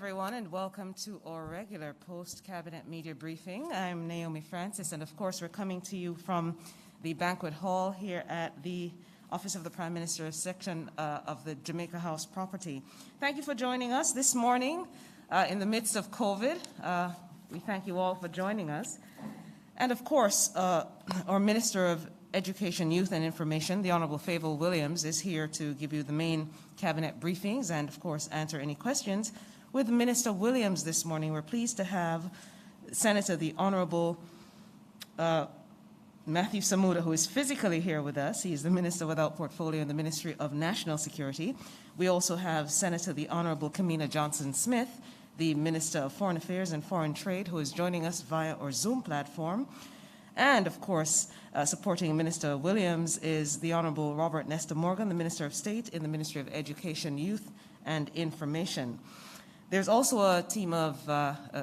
everyone, and welcome to our regular post-cabinet media briefing. I'm Naomi Francis, and of course we're coming to you from the banquet hall here at the Office of the Prime Minister's section of the Jamaica House property. Thank you for joining us this morning in the midst of COVID. We thank you all for joining us. And of course, our Minister of Education, Youth and Information, the Honourable Favour Williams, is here to give you the main cabinet briefings and, of course, answer any questions. With Minister Williams this morning, we're pleased to have Senator the Honourable Matthew Samuda, who is physically here with us. He is the Minister without portfolio in the Ministry of National Security. We also have Senator the Honourable Kamina Johnson-Smith, the Minister of Foreign Affairs and Foreign Trade, who is joining us via our Zoom platform. And, of course, supporting Minister Williams is the Honourable Robert Nesta Morgan, the Minister of State in the Ministry of Education, Youth and Information. There's also a team of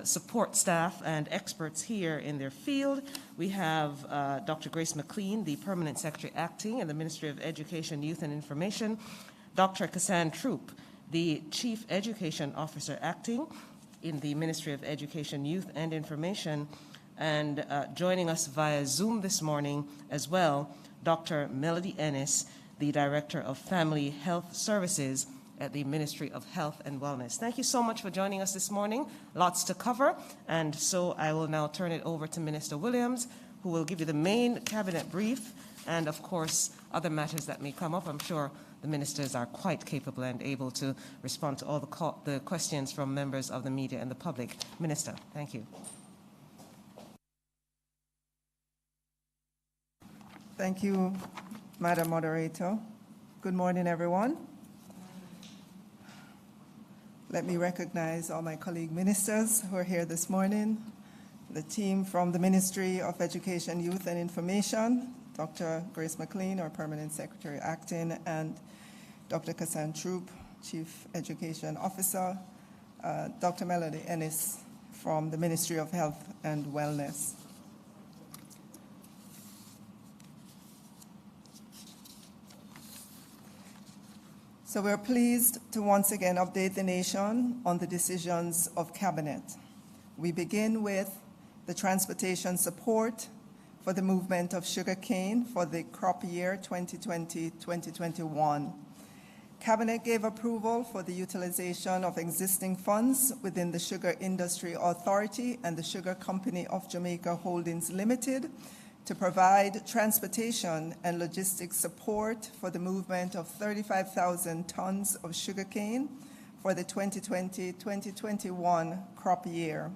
support staff and experts here in their field. We have Dr. Grace McLean, the Permanent Secretary Acting in the Ministry of Education, Youth and Information, Dr. Cassandra Troop, the Chief Education Officer Acting in the Ministry of Education, Youth and Information, and joining us via Zoom this morning as well, Dr. Melody Ennis, the Director of Family Health Services at the Ministry of Health and Wellness. Thank you so much for joining us this morning. Lots to cover, and so I will now turn it over to Minister Williams, who will give you the main cabinet brief and, of course, other matters that may come up. I'm sure the ministers are quite capable and able to respond to all the questions from members of the media and the public. Minister, thank you. Thank you, Madam Moderator. Good morning, everyone. Let me recognize all my colleague ministers who are here this morning, the team from the Ministry of Education, Youth and Information, Dr. Grace McLean, our Permanent Secretary Acting, and Dr. Cassandra Troop, Chief Education Officer, Dr. Melody Ennis from the Ministry of Health and Wellness. So we're pleased to once again update the nation on the decisions of Cabinet. We begin with the transportation support for the movement of sugarcane for the crop year 2020-2021. Cabinet gave approval for the utilization of existing funds within the Sugar Industry Authority and the Sugar Company of Jamaica Holdings Limited to provide transportation and logistics support for the movement of 35,000 tons of sugarcane for the 2020-2021 crop year.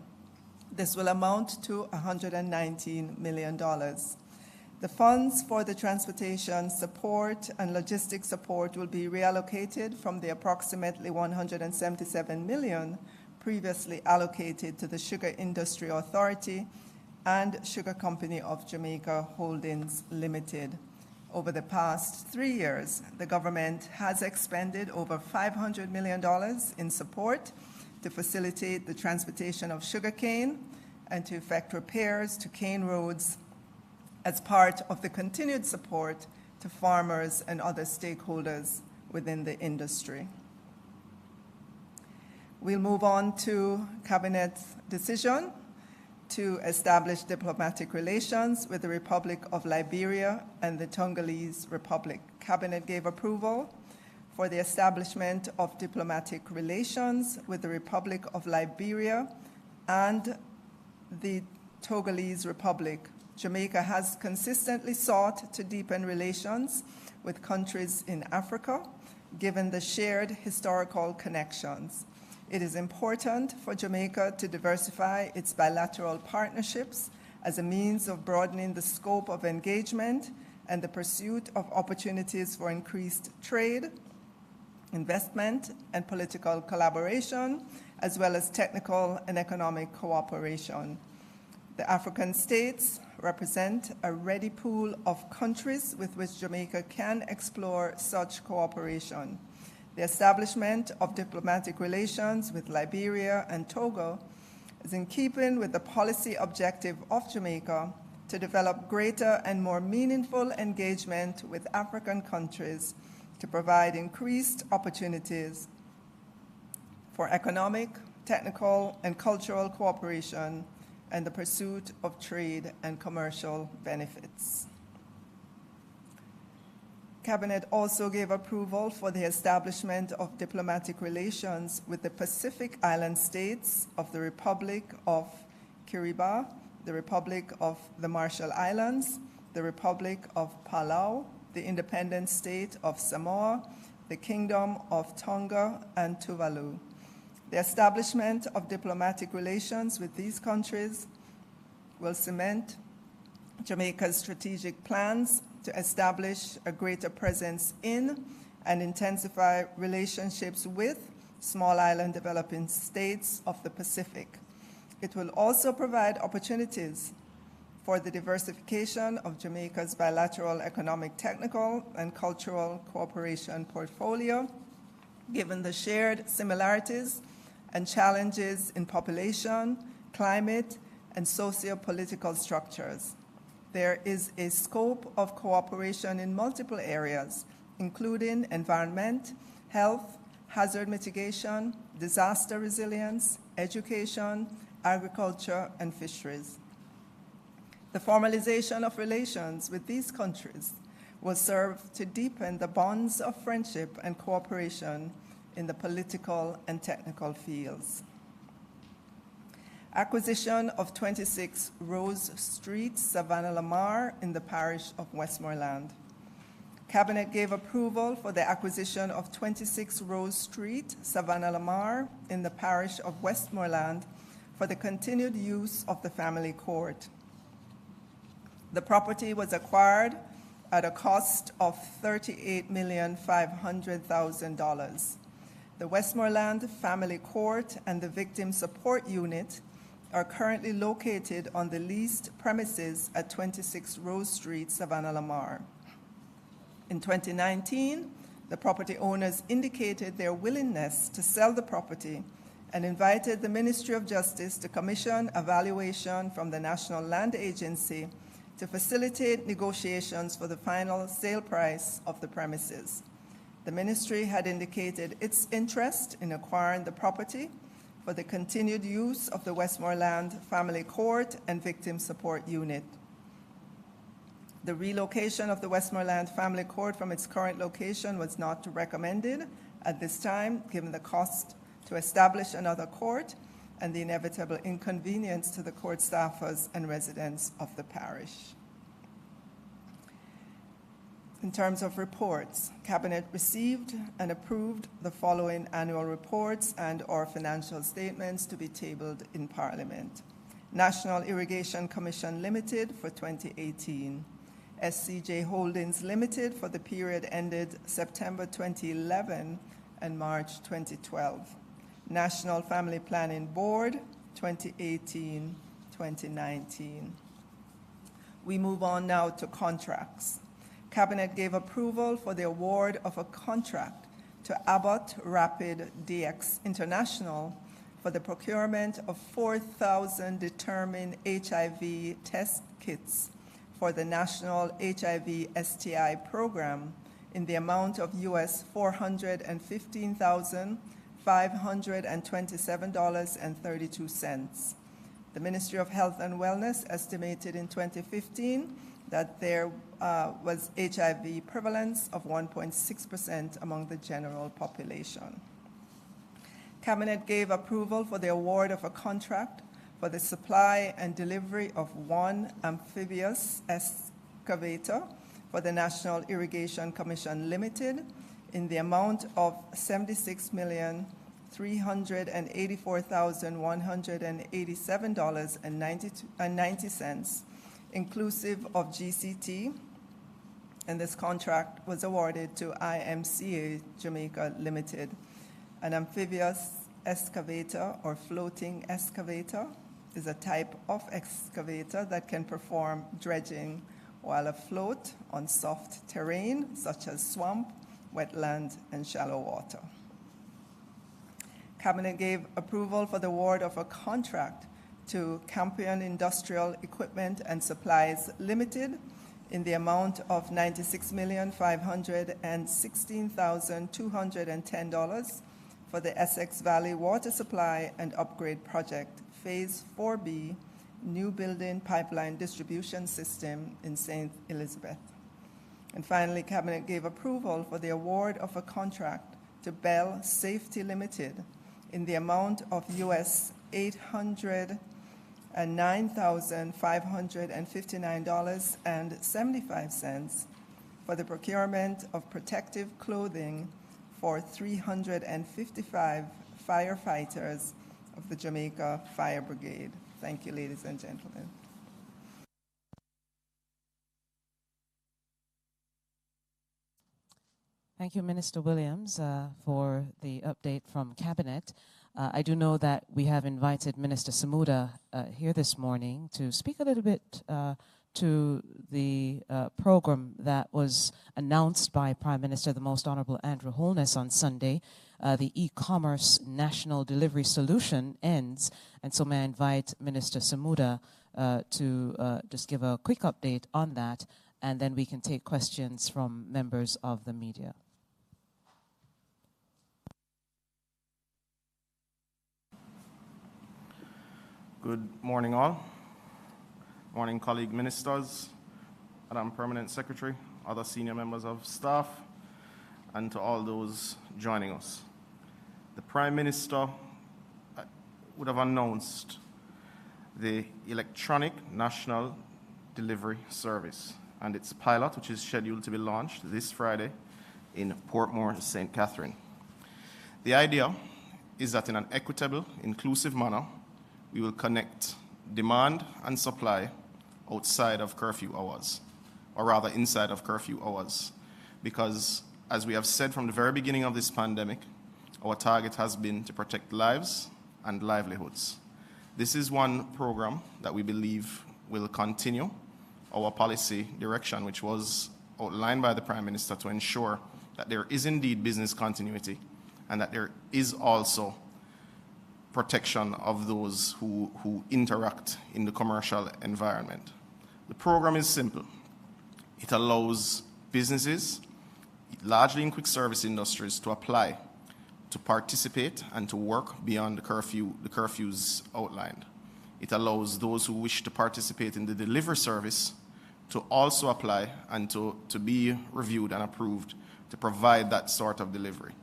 This will amount to $119 million. The funds for the transportation support and logistics support will be reallocated from the approximately $177 million previously allocated to the Sugar Industry Authority and Sugar Company of Jamaica Holdings Limited. Over the past 3 years, the government has expended over $500 million in support to facilitate the transportation of sugarcane and to effect repairs to cane roads as part of the continued support to farmers and other stakeholders within the industry. We'll move on to Cabinet's decision to establish diplomatic relations with the Republic of Liberia and the Congolese Republic. Cabinet gave approval for the establishment of diplomatic relations with the Republic of Liberia and the Congolese Republic. Jamaica has consistently sought to deepen relations with countries in Africa, given the shared historical connections. It is important for Jamaica to diversify its bilateral partnerships as a means of broadening the scope of engagement and the pursuit of opportunities for increased trade, investment, and political collaboration, as well as technical and economic cooperation. The African states represent a ready pool of countries with which Jamaica can explore such cooperation. The establishment of diplomatic relations with Liberia and Togo is in keeping with the policy objective of Jamaica to develop greater and more meaningful engagement with African countries to provide increased opportunities for economic, technical, and cultural cooperation, and the pursuit of trade and commercial benefits. Cabinet also gave approval for the establishment of diplomatic relations with the Pacific Island states of the Republic of Kiribati, the Republic of the Marshall Islands, the Republic of Palau, the independent state of Samoa, the Kingdom of Tonga and Tuvalu. The establishment of diplomatic relations with these countries will cement Jamaica's strategic plans to establish a greater presence in and intensify relationships with small island developing states of the Pacific. It will also provide opportunities for the diversification of Jamaica's bilateral economic, technical, and cultural cooperation portfolio, given the shared similarities and challenges in population, climate, and socio-political structures. There is a scope of cooperation in multiple areas, including environment, health, hazard mitigation, disaster resilience, education, agriculture, and fisheries. The formalization of relations with these countries will serve to deepen the bonds of friendship and cooperation in the political and technical fields. Acquisition of 26 Rose Street, Savannah, Lamar, in the Parish of Westmoreland. Cabinet gave approval for the acquisition of 26 Rose Street, Savannah, Lamar, in the Parish of Westmoreland for the continued use of the family court. The property was acquired at a cost of $38,500,000. The Westmoreland Family Court and the Victim Support Unit are currently located on the leased premises at 26 Rose Street, Savannah, Lamar. In 2019, the property owners indicated their willingness to sell the property and invited the Ministry of Justice to commission a valuation from the National Land Agency to facilitate negotiations for the final sale price of the premises. The ministry had indicated its interest in acquiring the property for the continued use of the Westmoreland Family Court and Victim Support Unit. The relocation of the Westmoreland Family Court from its current location was not recommended at this time, given the cost to establish another court and the inevitable inconvenience to the court staffers and residents of the parish. In terms of reports, Cabinet received and approved the following annual reports and/or financial statements to be tabled in Parliament. National Irrigation Commission Limited for 2018. SCJ Holdings Limited for the period ended September 2011 and March 2012. National Family Planning Board 2018-2019. We move on now to contracts. Cabinet gave approval for the award of a contract to Abbott Rapid DX International for the procurement of 4,000 determined HIV test kits for the National HIV STI program in the amount of US $415,527.32. The Ministry of Health and Wellness estimated in 2015 that there was HIV prevalence of 1.6% among the general population. Cabinet gave approval for the award of a contract for the supply and delivery of one amphibious excavator for the National Irrigation Commission Limited in the amount of $76,384,187.90, inclusive of GCT, and this contract was awarded to IMCA Jamaica Limited. An amphibious excavator or floating excavator is a type of excavator that can perform dredging while afloat on soft terrain such as swamp, wetland, and shallow water. Cabinet gave approval for the award of a contract to Campion Industrial Equipment and Supplies Limited in the amount of $96,516,210 for the Essex Valley Water Supply and Upgrade Project, Phase 4B, New Building Pipeline Distribution System in St. Elizabeth. And finally, Cabinet gave approval for the award of a contract to Bell Safety Limited in the amount of US $809,559.75 for the procurement of protective clothing for 355 firefighters of the Jamaica Fire Brigade. Thank you, ladies and gentlemen. Thank you, Minister Williams, for the update from Cabinet. I do know that we have invited Minister Samuda here this morning to speak a little bit to the program that was announced by Prime Minister, the Most Honorable Andrew Holness, on Sunday. The e-commerce national delivery solution ends, and so may I invite Minister Samuda to just give a quick update on that, and then we can take questions from members of the media. Good morning, all. Morning, colleague ministers, Madam Permanent Secretary, other senior members of staff, and to all those joining us. The Prime Minister would have announced the Electronic National Delivery Service and its pilot, which is scheduled to be launched this Friday in Portmore, St. Catherine. The idea is that in an equitable, inclusive manner, we will connect demand and supply outside of curfew hours, or rather inside of curfew hours, because as we have said from the very beginning of this pandemic, our target has been to protect lives and livelihoods. This is one program that we believe will continue our policy direction, which was outlined by the Prime Minister, to ensure that there is indeed business continuity and that there is also protection of those who interact in the commercial environment. The program is simple. It allows businesses, largely in quick service industries, to apply, to participate, and to work beyond the curfews outlined. It allows those who wish to participate in the delivery service to also apply and to be reviewed and approved to provide that sort of delivery.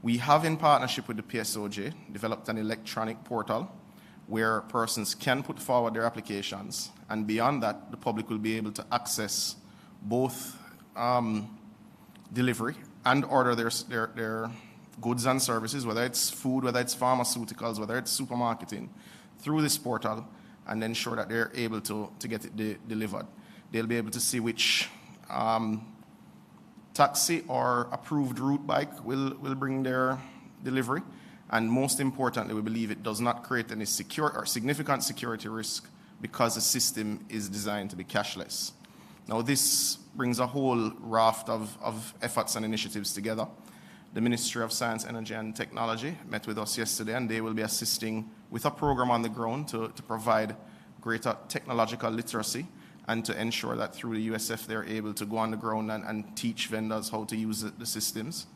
We have, in partnership with the PSOJ, developed an electronic portal where persons can put forward their applications, and beyond that, the public will be able to access both delivery and order their goods and services, whether it's food, whether it's pharmaceuticals, whether it's supermarketing, through this portal, and ensure that they're able to get it delivered. They'll be able to see which taxi or approved route bike will bring their delivery. And most importantly, we believe it does not create any significant security risk because the system is designed to be cashless. Now, this brings a whole raft of efforts and initiatives together. The Ministry of Science, Energy and Technology met with us yesterday, and they will be assisting with a program on the ground to provide greater technological literacy and to ensure that through the USF they're able to go on the ground and teach vendors how to use the systems.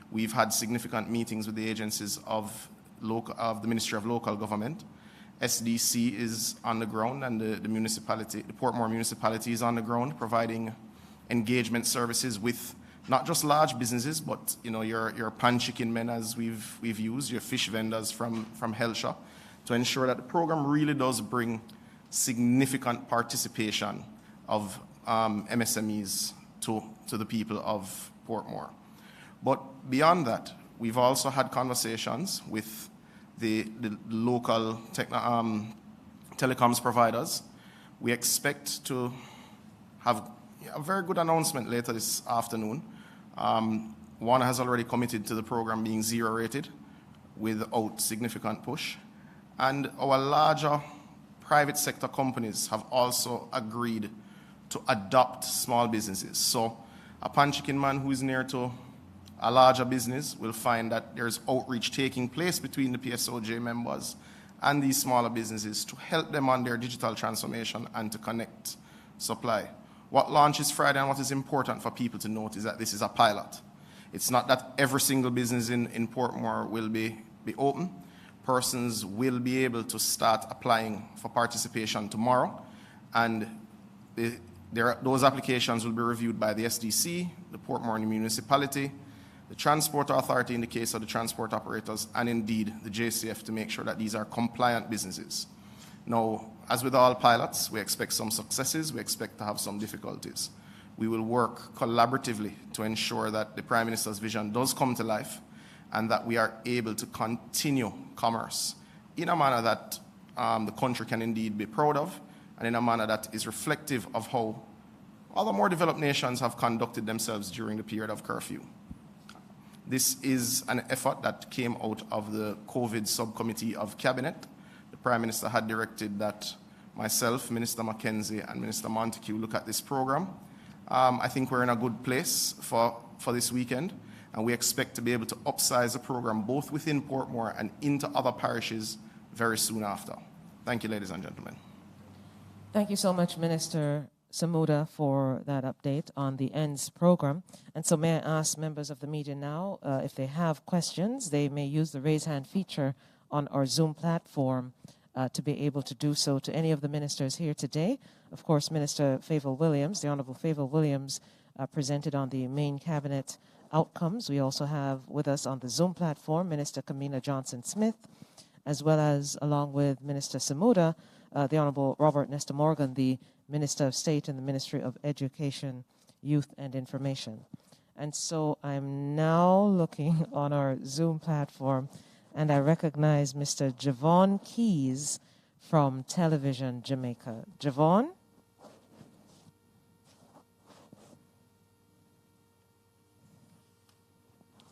We've had significant meetings with the agencies of the Ministry of Local Government. SDC is on the ground, and the Portmore municipality is on the ground, providing engagement services with not just large businesses, but your pan chicken men, as we've used, your fish vendors from Helsha, to ensure that the program really does bring significant participation of MSMEs to the people of Portmore. But beyond that, we've also had conversations with the local telecoms providers. We expect to have a very good announcement later this afternoon. One has already committed to the program being zero rated without significant push. And our larger private sector companies have also agreed to adopt small businesses. So a pan chicken man who is near to a larger business will find that there's outreach taking place between the PSOJ members and these smaller businesses to help them on their digital transformation and to connect supply. What launches Friday and what is important for people to note is that this is a pilot. It's not that every single business in Portmore will be open. Persons will be able to start applying for participation tomorrow, and those applications will be reviewed by the SDC, the Portmore municipality, the Transport Authority in the case of the transport operators, and indeed the JCF to make sure that these are compliant businesses. Now, as with all pilots, we expect some successes, we expect to have some difficulties. We will work collaboratively to ensure that the Prime Minister's vision does come to life and that we are able to continue commerce in a manner that the country can indeed be proud of, and in a manner that is reflective of how other more developed nations have conducted themselves during the period of curfew. This is an effort that came out of the COVID subcommittee of Cabinet. The Prime Minister had directed that myself, Minister Mackenzie, and Minister Montague look at this program. I think we're in a good place for this weekend, and we expect to be able to upsize the program both within Portmore and into other parishes very soon after. Thank you, ladies and gentlemen. Thank you so much, Minister Samuda, for that update on the ENDS program. And so may I ask members of the media now, if they have questions, they may use the raise hand feature on our Zoom platform to be able to do so to any of the ministers here today. Of course, Minister Favour Williams, the Honourable Favour Williams, presented on the main cabinet outcomes. We also have with us on the Zoom platform Minister Kamina Johnson-Smith, as well as, along with Minister Samuda, the Honourable Robert Nesta Morgan, the Minister of State in the Ministry of Education, Youth and Information. And so I'm now looking on our Zoom platform, and I recognize Mr. Javon Keys from Television Jamaica. Javon?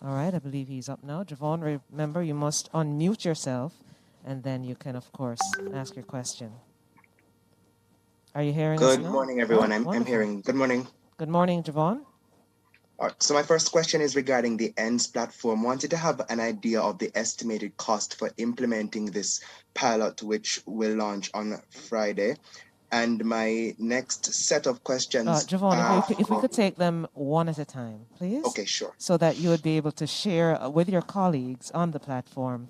All right, I believe he's up now. Javon, remember, you must unmute yourself, and then you can, of course, ask your question. Are you hearing us now? Good morning, everyone. I'm hearing. Good morning. Good morning, Javon. All right, so my first question is regarding the ENDS platform. Wanted to have an idea of the estimated cost for implementing this pilot, which will launch on Friday. And my next set of questions... Javon, if we could take them one at a time, please. Okay, sure. So that you would be able to share with your colleagues on the platform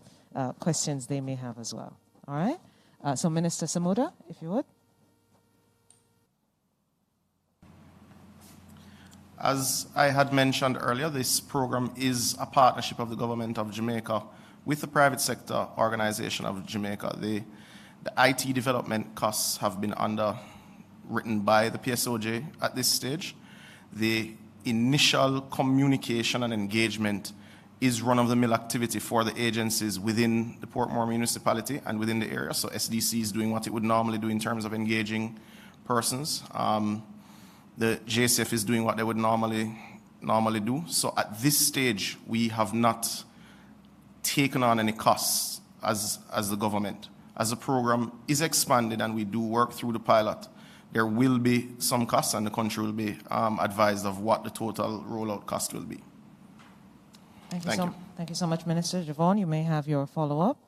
questions they may have as well. All right? So Minister Samuda, if you would. As I had mentioned earlier, this program is a partnership of the government of Jamaica with the private sector organization of Jamaica. The IT development costs have been underwritten by the PSOJ at this stage. The initial communication and engagement is run-of-the-mill activity for the agencies within the Portmore municipality and within the area. So SDC is doing what it would normally do in terms of engaging persons. The JCF is doing what they would normally do. So at this stage, we have not taken on any costs as the government. As the program is expanded and we do work through the pilot, there will be some costs and the country will be advised of what the total rollout cost will be. Thank you so much, Minister. Javon, you may have your follow-up.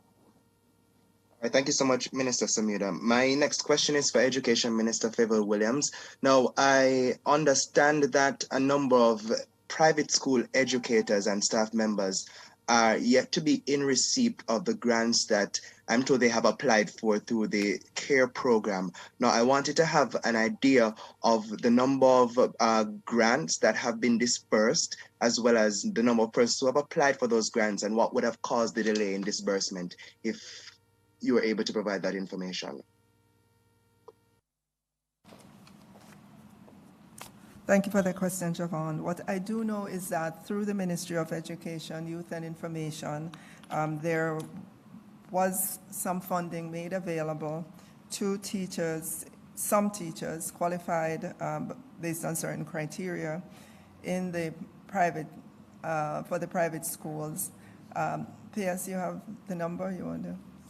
Thank you so much, Minister Samuda. My next question is for Education Minister Favour Williams. Now, I understand that a number of private school educators and staff members are yet to be in receipt of the grants that I'm told they have applied for through the CARE program. Now, I wanted to have an idea of the number of grants that have been dispersed, as well as the number of persons who have applied for those grants and what would have caused the delay in disbursement, if you were able to provide that information. Thank you for the question, Javon. What I do know is that through the Ministry of Education, Youth and Information, there was some funding made available to teachers, some teachers qualified based on certain criteria in the private, for the private schools. P.S., you have the number? You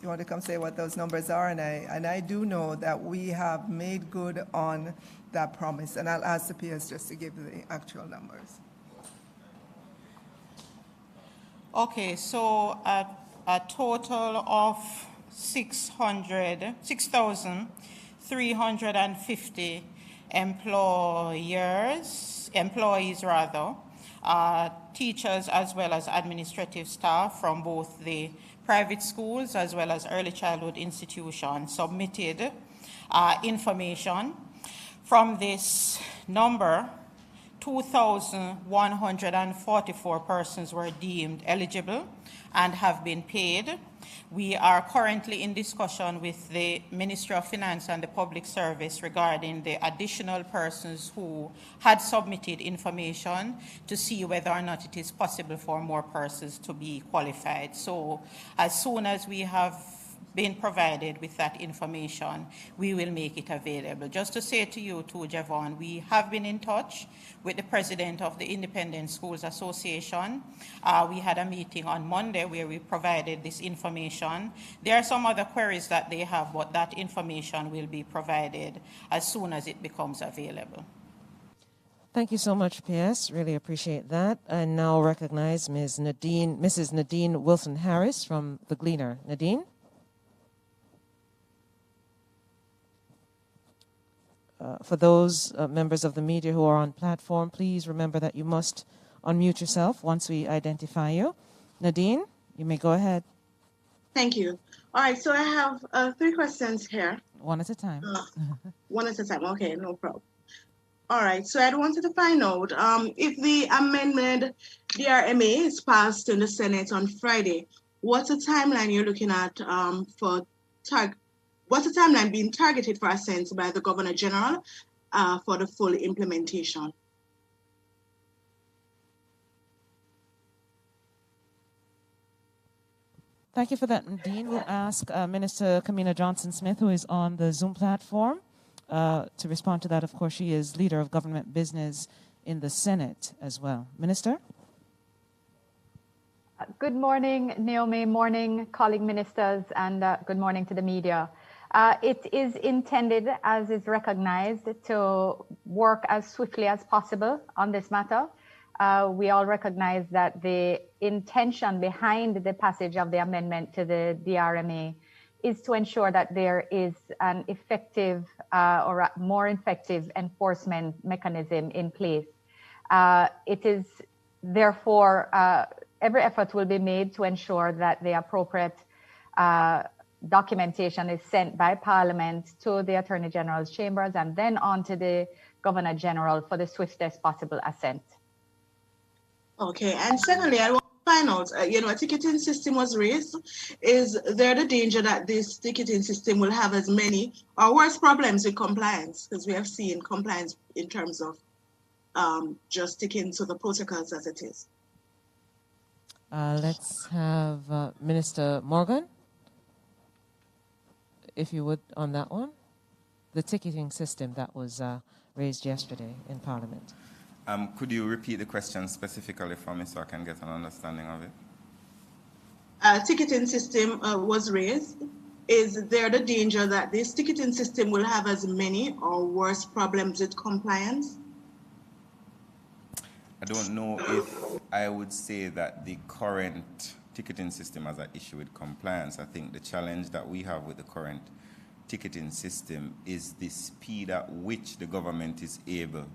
want to come say what those numbers are? And I do know that we have made good on that promise. And I'll ask the PS just to give the actual numbers. Okay, so a total of 6,350 employees teachers as well as administrative staff from both the private schools as well as early childhood institutions submitted information. From this number, 2,144 persons were deemed eligible and have been paid. We are currently in discussion with the Ministry of Finance and the Public Service regarding the additional persons who had submitted information to see whether or not it is possible for more persons to be qualified. So as soon as we have been provided with that information, we will make it available. Just to say to you too, Javon, we have been in touch with the president of the Independent Schools Association. We had a meeting on Monday where we provided this information. There are some other queries that they have, but that information will be provided as soon as it becomes available. Thank you so much, PS. Really appreciate that. I now recognize Mrs. Nadine Wilson-Harris from the Gleaner. Nadine? For those members of the media who are on platform, please remember that you must unmute yourself once we identify you. Nadine, you may go ahead. Thank you. All right, so I have 3 questions here. One at a time. One at a time, okay, no problem. All right, so I wanted to find out if the amended DRMA is passed in the Senate on Friday, what's the timeline you're looking at what's the timeline being targeted for assent by the Governor General for the full implementation? Thank you for that, Nadine. We'll ask Minister Kamina Johnson-Smith, who is on the Zoom platform, to respond to that. Of course, she is leader of government business in the Senate as well. Minister? Good morning, Naomi. Morning, colleague ministers, and good morning to the media. It is intended, as is recognized, to work as swiftly as possible on this matter. We all recognize that the intention behind the passage of the amendment to the DRMA is to ensure that there is an effective or a more effective enforcement mechanism in place. It is therefore, every effort will be made to ensure that the appropriate documentation is sent by Parliament to the Attorney General's chambers and then on to the Governor General for the swiftest possible assent. Okay, and secondly, I want to find out, a ticketing system was raised. Is there the danger that this ticketing system will have as many or worse problems with compliance? Because we have seen compliance in terms of just sticking to the protocols as it is. Let's have Minister Morgan, if you would, on that one. The ticketing system that was raised yesterday in Parliament. Could you repeat the question specifically for me so I can get an understanding of it? Ticketing system was raised. Is there the danger that this ticketing system will have as many or worse problems with compliance? I don't know if I would say that the current ticketing system has an issue with compliance. I think the challenge that we have with the current ticketing system is the speed at which the government is able,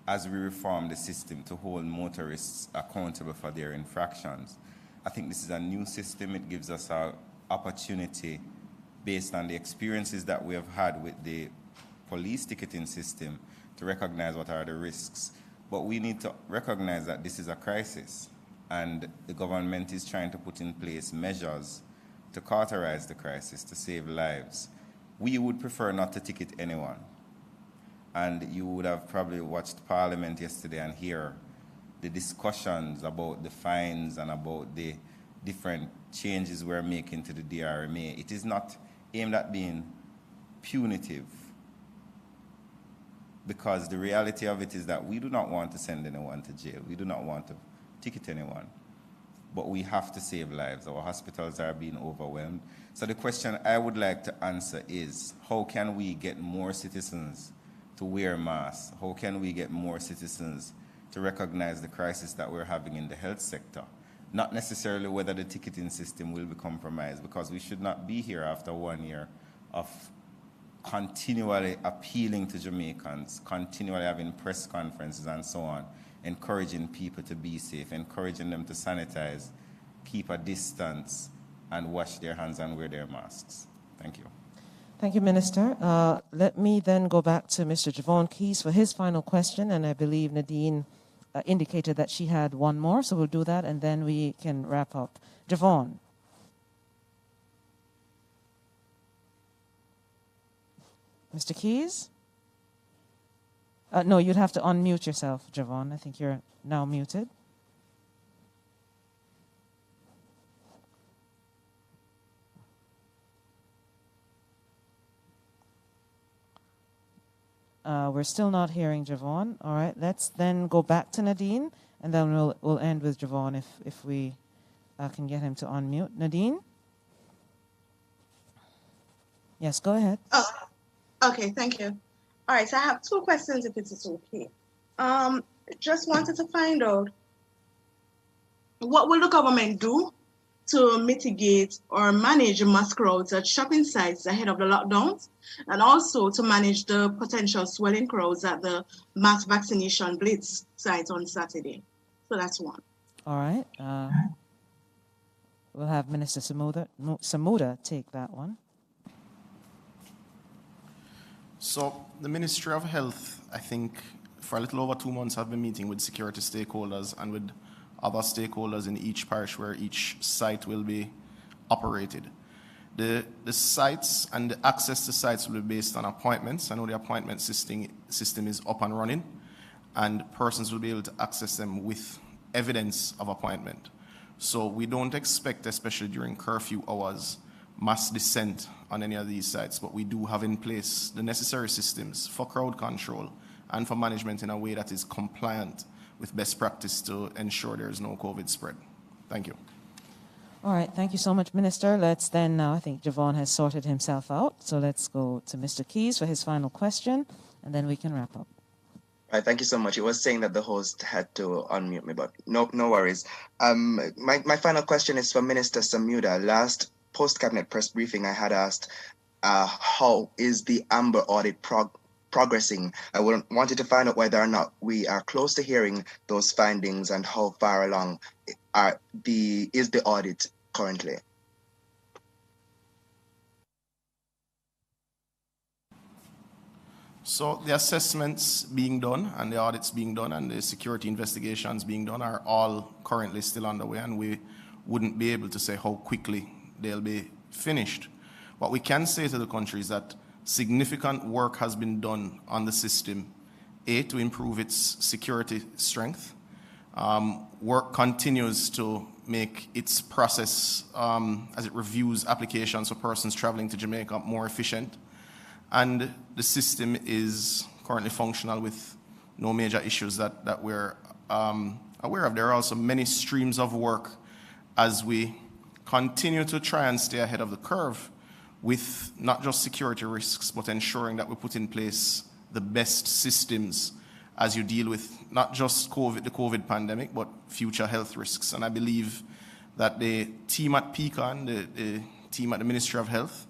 as we reform the system, to hold motorists accountable for their infractions. I think this is a new system. It gives us an opportunity, based on the experiences that we have had with the police ticketing system, to recognize what are the risks. But we need to recognize that this is a crisis, and the government is trying to put in place measures to cauterize the crisis, to save lives. We would prefer not to ticket anyone. And you would have probably watched Parliament yesterday and hear the discussions about the fines and about the different changes we're making to the DRMA. It is not aimed at being punitive, because the reality of it is that we do not want to send anyone to jail. We do not want to ticket anyone. But we have to save lives. Our hospitals are being overwhelmed. So the question I would like to answer is, how can we get more citizens to wear masks? How can we get more citizens to recognize the crisis that we're having in the health sector? Not necessarily whether the ticketing system will be compromised, because we should not be here after 1 year of continually appealing to Jamaicans, continually having press conferences and so on, encouraging people to be safe, encouraging them to sanitize, keep a distance, and wash their hands and wear their masks. Thank you. Thank you, Minister. Let me then go back to Mr. Javon Keys for his final question, and I believe Nadine indicated that she had one more, so we'll do that, and then we can wrap up. Javon. Mr. Keys? No, you'd have to unmute yourself, Javon. I think you're now muted. We're still not hearing Javon. All right, let's then go back to Nadine, and then we'll end with Javon if we can get him to unmute. Nadine? Yes, go ahead. Oh, okay, thank you. All right, so I have two questions, if it's okay. Just wanted to find out, what will the government do to mitigate or manage mass crowds at shopping sites ahead of the lockdowns, and also to manage the potential swelling crowds at the mass vaccination blitz site on Saturday? So that's one. All right. We'll have Minister Samuda take that one. So the Ministry of Health, I think, for a little over 2 months, have been meeting with security stakeholders and with other stakeholders in each parish where each site will be operated. The sites and the access to sites will be based on appointments. I know the appointment system is up and running, and persons will be able to access them with evidence of appointment. So we don't expect, especially during curfew hours, mass descent on any of these sites, but we do have in place the necessary systems for crowd control and for management in a way that is compliant with best practice to ensure there is no COVID spread. Thank you. All right, thank you so much, Minister. Let's then now, I think Javon has sorted himself out, so let's go to Mr. Keys for his final question, and then we can wrap up. All right, thank you so much. It was saying that the host had to unmute me, but no worries. My final question is for Minister Samuda. Last post-cabinet press briefing, I had asked, how is the Amber audit progressing? I wanted to find out whether or not we are close to hearing those findings and how far along is the audit currently. So the assessments being done and the audits being done and the security investigations being done are all currently still underway, and we wouldn't be able to say how quickly they'll be finished. What we can say to the country is that significant work has been done on the system, to improve its security strength. Work continues to make its process, as it reviews applications for persons traveling to Jamaica, more efficient. And the system is currently functional with no major issues that we're aware of. There are also many streams of work as we continue to try and stay ahead of the curve with not just security risks, but ensuring that we put in place the best systems as you deal with not just the COVID pandemic, but future health risks. And I believe that the team at PECON, the team at the Ministry of Health,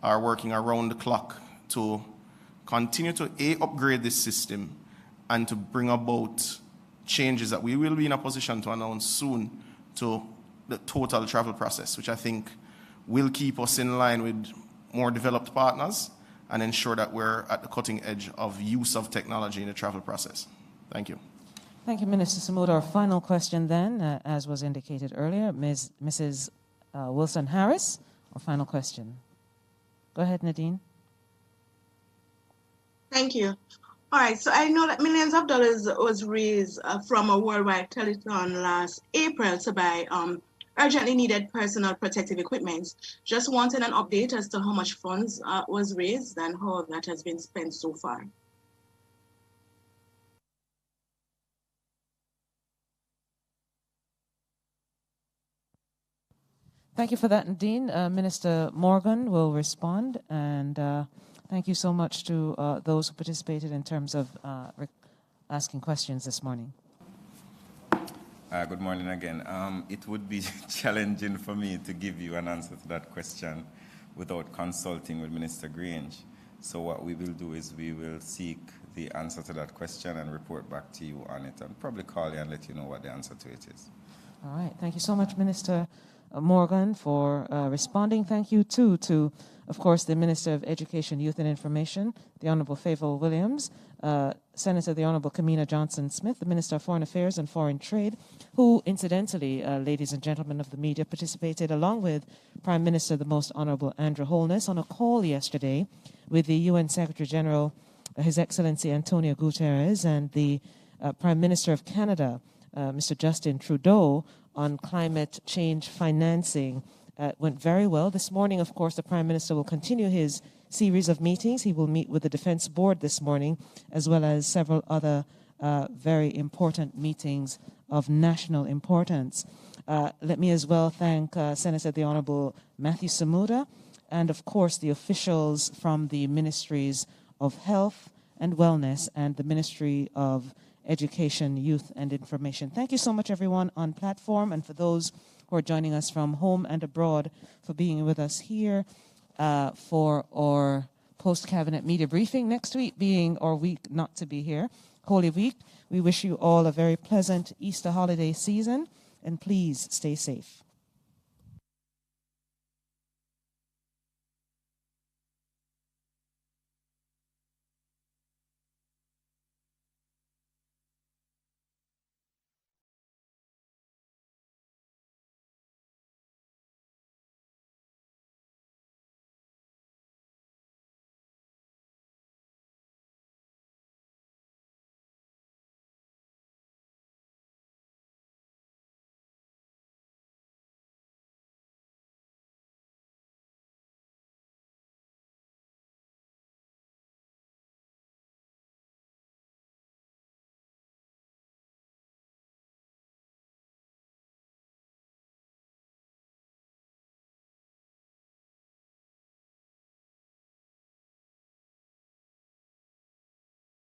are working around the clock to continue to upgrade this system and to bring about changes that we will be in a position to announce soon to the total travel process, which I think will keep us in line with more developed partners and ensure that we're at the cutting edge of use of technology in the travel process. Thank you. Thank you, Minister Samuda. Our final question then, as was indicated earlier, Mrs. Wilson-Harris, our final question. Go ahead, Nadine. Thank you. All right, so I know that millions of dollars was raised from a worldwide telethon last April to buy urgently needed personal protective equipment. Just wanted an update as to how much funds was raised and how that has been spent so far. Thank you for that, Nadine. Minister Morgan will respond, and thank you so much to those who participated in terms of asking questions this morning. Good morning again. It would be challenging for me to give you an answer to that question without consulting with Minister Grange. So what we will do is we will seek the answer to that question and report back to you on it, and probably call you and let you know what the answer to it is. All right. Thank you so much, Minister Morgan, for responding. Thank you, too, to, of course, the Minister of Education, Youth and Information, the Honorable Favour Williams, Senator the Honorable Kamina Johnson-Smith, the Minister of Foreign Affairs and Foreign Trade, who, incidentally, ladies and gentlemen of the media, participated along with Prime Minister the Most Honorable Andrew Holness on a call yesterday with the UN Secretary General, His Excellency Antonio Guterres, and the Prime Minister of Canada, Mr. Justin Trudeau, on climate change financing. Went very well. This morning, of course, the Prime Minister will continue his series of meetings. He will meet with the Defense Board this morning, as well as several other very important meetings of national importance. Let me as well thank Senator the Honorable Matthew Samuda, and of course the officials from the Ministries of Health and Wellness and the Ministry of Education, Youth and Information. Thank you so much, everyone on platform, and for those who are joining us from home and abroad for being with us here for our post-cabinet media briefing. Next week being our week not to be here, Holy Week. We wish you all a very pleasant Easter holiday season, and please stay safe.